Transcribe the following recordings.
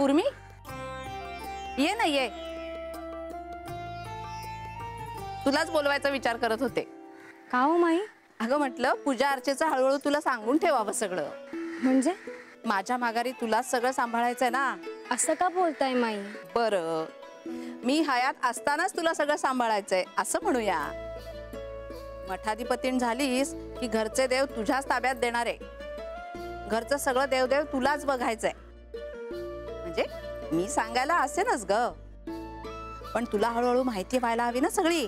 उर्मी ये ना ये, तुलाच बोलवायचा विचार करत होते. का हो माई? अगं म्हटलं पूजा अर्चेचं हळूहळू तुला सांगून ठेवावं सगळं. म्हणजे माझ्या माघारी तुलाच सगळं सांभाळायचंय ना. असं का बोलताय माई? बरं मी हयात असतानाच तुला सगळं सांभाळायचंय असं म्हणूया. मठाधिपतीन झालीस की घरचे देव तुझ्याच ताब्यात देणार आहे. घरचं सगळं देवदेव तुलाच बघायचंय. म्हणजे मी सांगायला असेनच ग, पण तुला हळूहळू माहिती व्हायला हवी ना सगळी.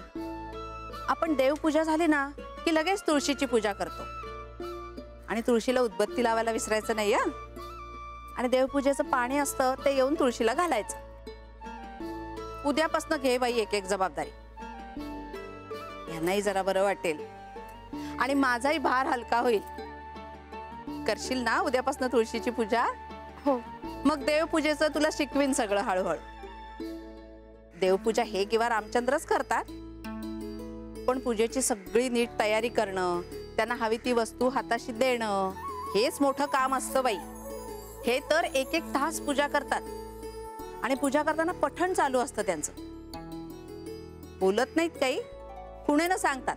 आपण देवपूजा झाली ना की लगेच तुळशीची पूजा करतो आणि तुळशीला उदबत्ती लावायला विसरायचं नाही. आणि देवपूजेचं पाणी असतं ते येऊन तुळशीला घालायचं. उद्यापासून घे बाई एक एक जबाबदारी. यांनाही जरा बरं वाटेल आणि माझाही भार हलका होईल. करशील ना उद्यापासून तुळशीची पूजा? हो. मग देवपूजेचं तुला शिकवीन सगळं हळूहळू. देवपूजा हे किंवा रामचंद्रच करतात, पण पूजेची सगळी नीट तयारी करणं, त्यांना हवी ती वस्तू हाताशी देणं हेच मोठं काम असतं बाई. हे तर एक एक तास पूजा करतात आणि पूजा करताना पठण चालू असतं त्यांचं. बोलत नाहीत काही, खुणेनं सांगतात.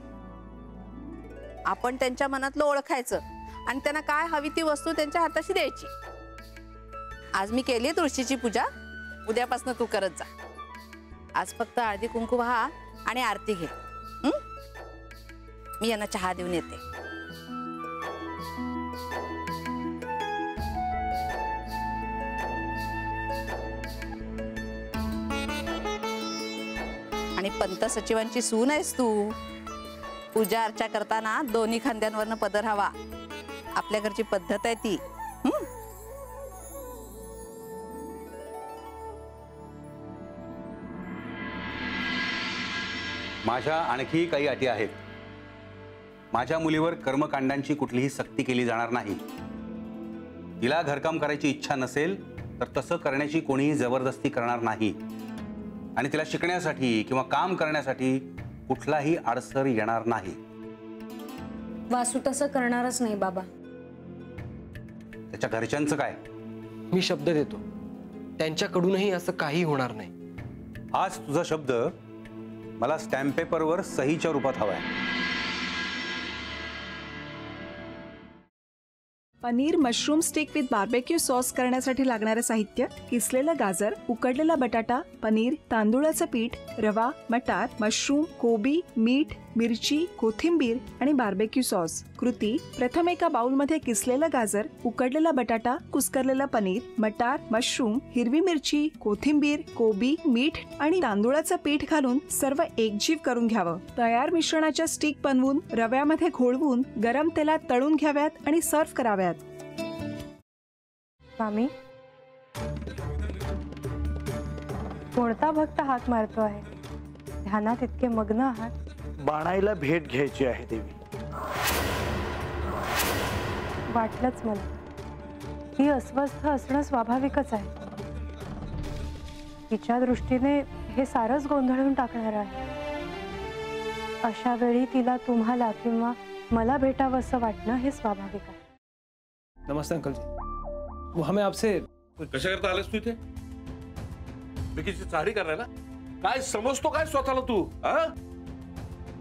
आपण त्यांच्या मनातलं ओळखायचं आणि त्यांना काय हवी ती वस्तू त्यांच्या हाताशी द्यायची. आज मी केली तुळशीची पूजा, उद्यापासून तू करत जा. आज फक्त हळदी कुंकू वाहा आणि आरती घे. मी यांना चहा देऊन येते. आणि पंत सचिवांची सून आहेस तू. पूजा अर्चा करताना दोन्ही खांद्यांवरनं पदर हवा. आपल्या घरची पद्धत आहे ती. माझ्या आणखी काही अटी आहेत. माझ्या मुलीवर कर्मकांडांची कुठलीही सक्ती केली जाणार नाही. तिला घरकाम करायची इच्छा नसेल तर तसं करण्याची कोणीही जबरदस्ती करणार नाही. आणि तिला शिकण्यासाठी किंवा काम करण्यासाठी कुठलाही अडसर येणार नाही. वासू तसं करणारच नाही बाबा. त्याच्या घरच्यांचं काय? मी शब्द देतो, त्यांच्याकडूनही असं काही होणार नाही. आज तुझा शब्द मला स्टॅम्प पेपरवर सहीच्या रूपात हवाय. Paneer mushroom stick with barbecue sauce करण्यासाठी लागणारे साहित्य: किसलेलं गाजर, उकडलेला बटाटा, पनीर, तांदूळाचं पीठ, रवा, मटार, मशरूम, कोबी, मीठ, मिरची, कोथिंबीर आणि बार्बेक्यू सॉस. कृती: प्रथम एका बाउलमध्ये किसलेलं गाजर, उकडलेला बटाटा, कुस्करलेलं पनीर, मटार, मशरूम, हिरवी मिरची, कोथिंबीर, कोबी, मीठ आणि तांदूळाचं पीठ घालून सर्व एकजीव करून घ्यावं. तयार मिश्रणाच्या स्टिक बनवून रव्यामध्ये घोळवून गरम तेलात तळून घ्याव्यात आणि सर्व्ह कराव्यात. मामी, कोणता भक्त हात मारतो आहे? ध्यानात इतके मग्न आहात. बाणाईला भेट घ्यायची आहे देवी. वाटलंच मला. ही अस्वस्थ असणं स्वाभाविकच आहे. तिच्या दृष्टीने हे सारंच गोंधळून टाकणार आहे. अशा वेळी तिला तुम्हाला किंवा मला भेटावं असं वाटणं हे स्वाभाविक आहे. नमस्ते अंकल जी. वो हमें आपसे कशा करता आलेस तू इथे? विकीची चाळी करायला? काय समजतो काय स्वतःला तू?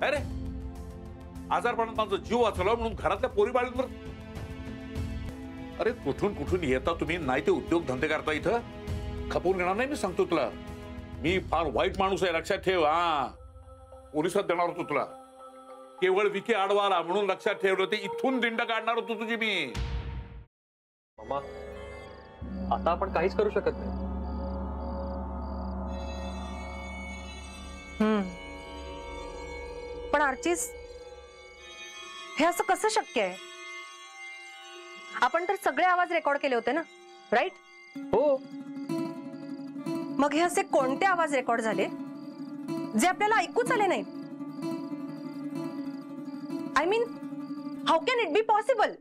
अरे आजारपणात माझा जीव वाचला म्हणून घरातल्या पोरीबाळींवर. अरे कुठून कुठून येता तुम्ही, नाही ते उद्योग धंदे करता इथं. खपवून घेणार नाही मी सांगतो तुला. मी फार वाईट माणूस आहे, लक्षात ठेव. पोलिसात देणार होतो तुला. केवळ विके आडवा आला म्हणून लक्षात ठेवलं. ते इथून दिंड काढणार होतो तुझी मी. मामा, आता आपण काहीच करू शकत नाही. पण आर्चीस, हे असं कसं शक्य आहे? आपण तर सगळे आवाज रेकॉर्ड केले होते ना, राईट? हो. मग हे असे कोणते आवाज रेकॉर्ड झाले जे आपल्याला ऐकूच आले नाही? I mean, how can it be possible?